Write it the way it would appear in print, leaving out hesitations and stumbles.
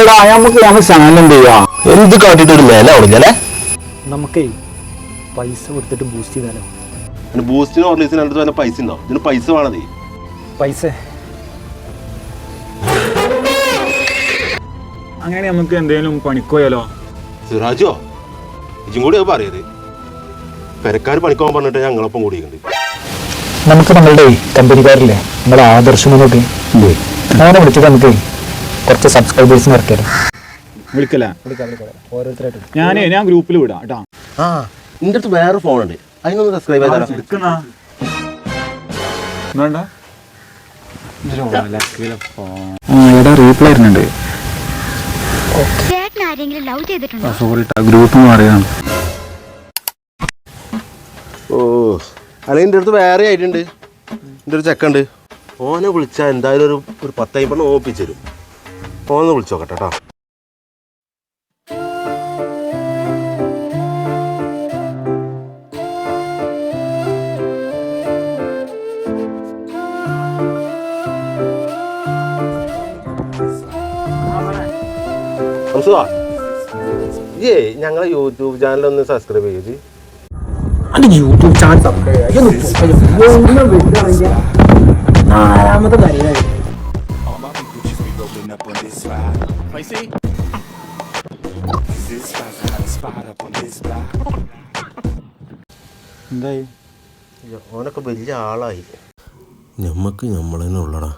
എടാ നമുക്ക് ചാനൽ എന്ത് ചെയ്യാ? എന്ത് കാട്ടിട്ട് ഒരു മേല ഓടിഞ്ഞല്ലേ? നമുക്കേ പൈസ കൊടുത്തിട്ട് ബൂസ്റ്റ് ചെയ്താലോ? ബൂസ്റ്റിന് ഓർലീസിന് അടുത്ത് വല്ല പൈസ ഉണ്ടോ? ഇതിന് പൈസ വേണതേ. പൈസ അങ്ങനെ നമുക്ക് എന്തെങ്കിലും പണിക്കോയാലോ? സിറാജോ ഇതും കൂടി പറയത് പെരക്കാർ പണിക്കോൻ പറഞ്ഞിട്ട് ഞങ്ങളൊപ്പം കൂടിയുണ്ട്. നമുക്ക് നമ്മളുടെ കമ്പനിക്കാരില്ലേ, നമ്മുടെ ആദർശമൊക്കെ അങ്ങനെ വിളിച്ചിട്ട് നമുക്ക് കുറച്ച് സബ്സ്ക്രൈബേഴ്സിന് ഇറക്കിയാലോ? വിളിക്കല ഓരോരുത്തരായിട്ട് ഞാൻ ഗ്രൂപ്പിൽ വിടാം കേട്ടാ. ആ നിന്റെ അടുത്ത് വേറെ ഫോണുണ്ട്, അതിനൊന്ന് സബ്സ്ക്രൈബ് ചെയ്താലോ? എടാ റീപ്ലൈ വരുന്നുണ്ട്. Sorry group മാറിയതാണ്. ഓ അല്ല എൻ്റെ അടുത്ത് വേറെ ആയിട്ടുണ്ട്. എൻ്റെ ഒരു ചെക്കുണ്ട്, ഓനെ വിളിച്ചാൽ എന്തായാലും ഒരു 10 ഓപ്പിച്ചു തരും. ഓനെ വിളിച്ചോക്കട്ടെ കേട്ടോ. ഞങ്ങളെ യൂട്യൂബ് ചാനൽ ഒന്ന് സബ്സ്ക്രൈബ് ചെയ്ത് യൂട്യൂബ് ചാനൽ നാലാമത്തെ കാര്യം എന്തായി? ഓനൊക്കെ വലിയ ആളായി. ഞമ്മക്ക് നമ്മളെന്നെ ഉള്ളടാ.